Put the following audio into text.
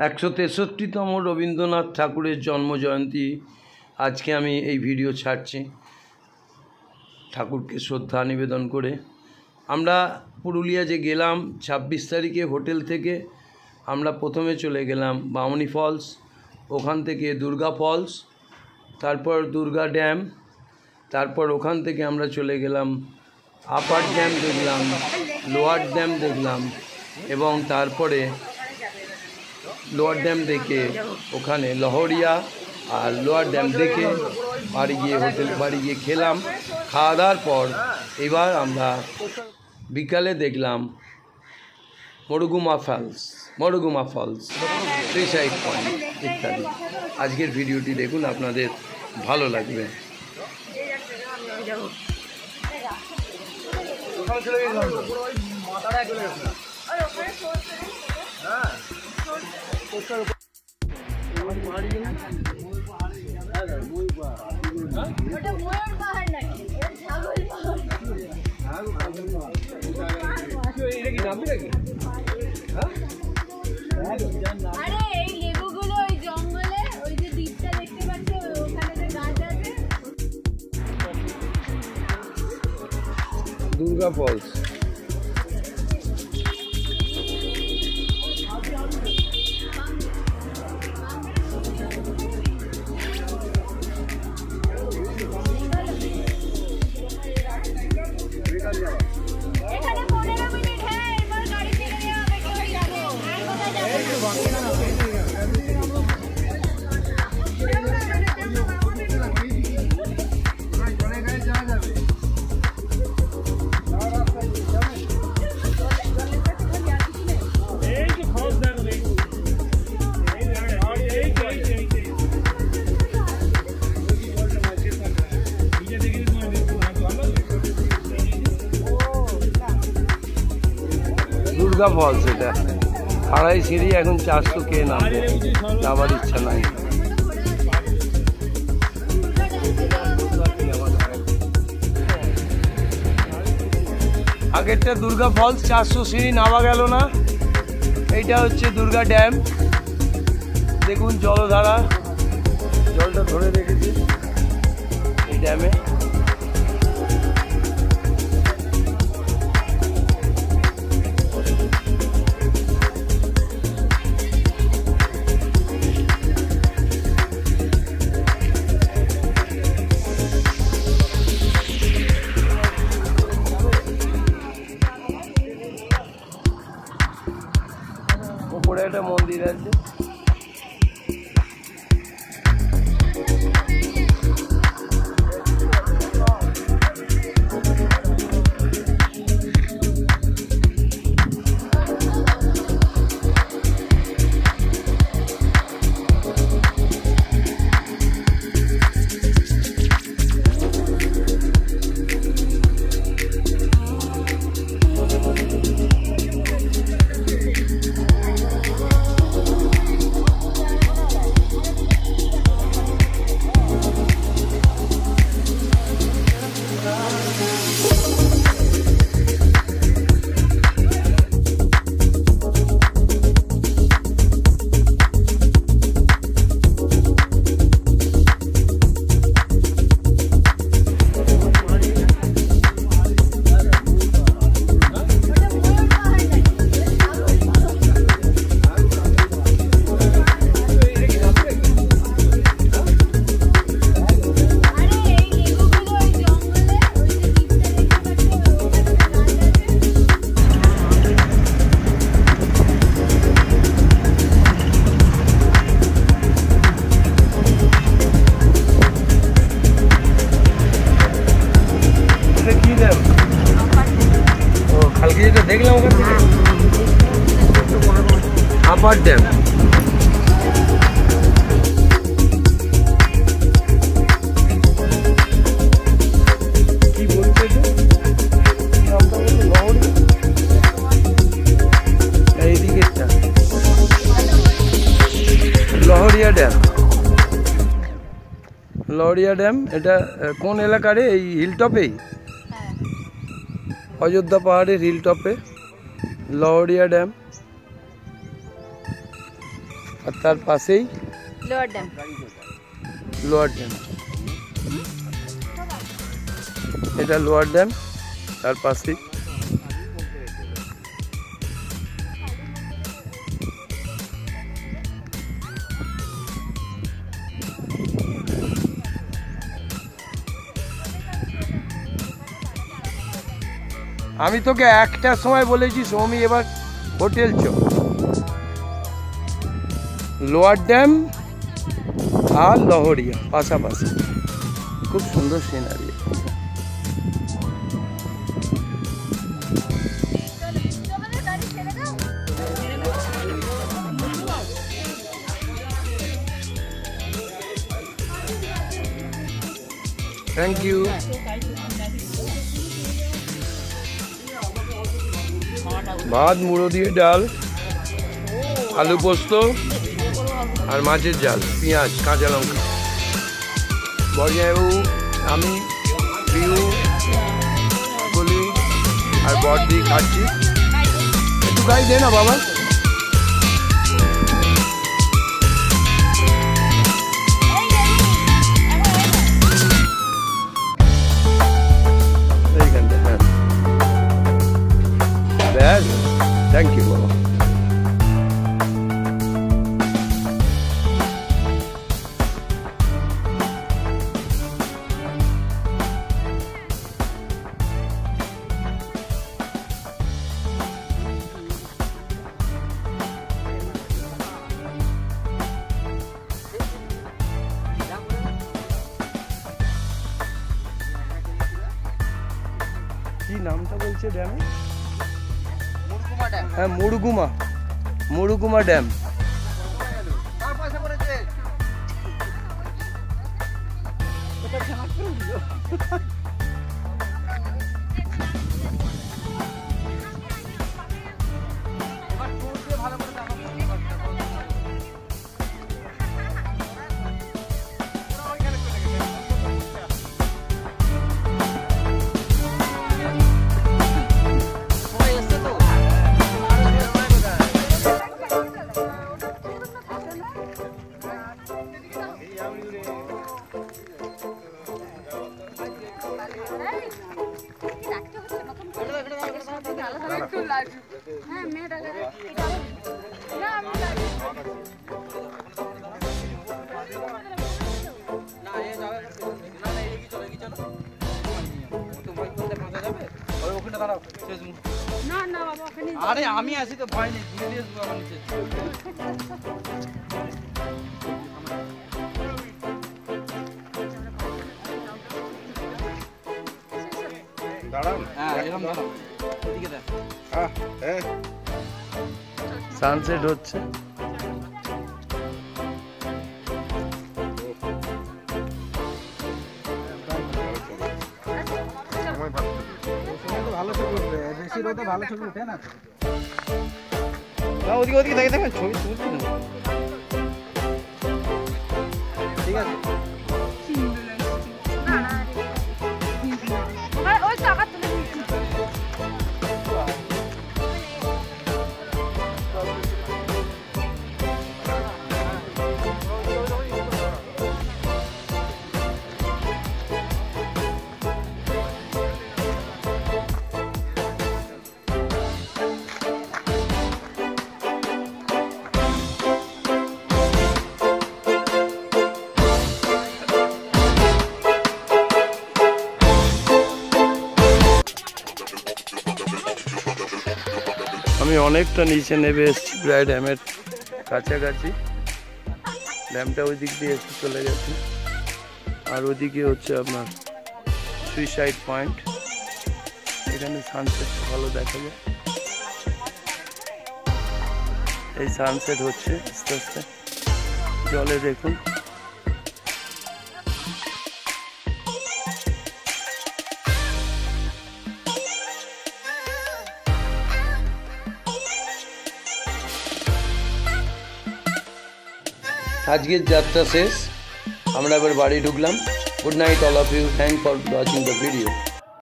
163তম রবীন্দ্রনাথ ঠাকুরের জন্মজয়ন্তী আজকে আমি এই ভিডিও ছাড়ছি ঠাকুরকে শ্রদ্ধা নিবেদন করে। আমরা পুরুলিয়া যে গেলাম 26 তারিখে হোটেল থেকে আমরা প্রথমে চলে গেলাম বামনি ফলস, ওখান থেকে দুর্গা ফলস, তারপর দুর্গা ড্যাম, তারপর ওখান থেকে আমরা চলে গেলাম আপার ড্যাম দেখলাম, লোয়ার ড্যাম দেখলাম এবং তারপরে লোয়ার ড্যাম দেখে ওখানে লহরিয়া আর লোয়ার ড্যাম দেখে বাড়ি গিয়ে খেলাম। খাওয়া দাওয়ার পর এবার আমরা বিকালে দেখলাম মরুগুমা ফলস, সুইসাইড পয়েন্ট ইত্যাদি। আজকের ভিডিওটি দেখুন, আপনাদের ভালো লাগবে। আরে এই লেবুগুলো ওই জঙ্গলে ওই যে দ্বীপটা দেখতে পাচ্ছ ওখানে যে গাছ আছে, দুর্গা ফলস। এখানে 15 মিনিট হ্যাঁ, এরপর গাড়ি ছেড়ে দেওয়া হবে, কেউ যাবে আর কোথায় যাবে? দুর্গা ফলস, এটা আড়াই সিঁড়ি, এখন 400 কে নামবে, যাবার ইচ্ছা নাই। আগেরটা দুর্গা ফলস, 400 সিঁড়ি নামা গেল না। এইটা হচ্ছে দুর্গা ড্যাম, দেখুন জলধারা, জলটা ধরে রেখেছি এই ড্যামে। উপরে একটা মন্দির আছে। কালকে যেটা দেখলাম ওখান থেকে আপার ড্যাম। কি বলছে এইদিকেরটা লহরিয়া ড্যাম। লহরিয়া ড্যাম এটা কোন এলাকারে? এই হিলটপেই, অযোধ্যা পাহাড়ের হিলটপে লহরিয়া ড্যাম। আর তার পাশেই লোয়ার ড্যাম। লোয়ার ড্যাম, এটা লোয়ার ড্যাম, তার পাশেই আমি তোকে একটার সময় বলেছি সৌমি এবার হোটেল চ। লোয়ার ড্যাম আর লহরিয়া পাশাপাশি, খুব সুন্দর সিনারি। Thank you. ভাত, মুড়ো দিয়ে ডাল, আলু পোস্ত আর মাছের ঝাল, পেঁয়াজ, কাঁচা লঙ্কা। বড়িয়াবু, আমি, পিউ, গলি আর বড়দি খাচ্ছি। একটু গাই দে না বাবা। এইখানটা, হ্যাঁ ব্যাস, থ্যাংক ইউ বাবা। কি নামটা বলছে ড্যামে? হ্যাঁ, মুড়গুমা ড্যাম। আরে আমি আসি তো ভয় নেই, ঘুরে দিয়ে আসবো আমার নিচে। সানসেট হচ্ছে। ভালো ছবি উঠবে, বেশি রোদে ভালো ছবি উঠে না। ওদিকে ওদিকে দেখে দেখেন ছবি তুলছি না, ঠিক আছে। আমি অনেকটা নিচে নেমে এসেছি, প্রায় ড্যামের কাছাকাছি। ড্যামটা ওই দিক দিয়ে এসে চলে গেছে, আর ওদিকে হচ্ছে আপনার সুইসাইড পয়েন্ট। এখানে সানসেট ভালো দেখা যায়। এই সানসেট হচ্ছে আস্তে আস্তে, জলে দেখুন। আজকের যাত্রা শেষ, আমরা এবার বাড়ি ঢুকলাম। Good night all of you, thank for watching the video.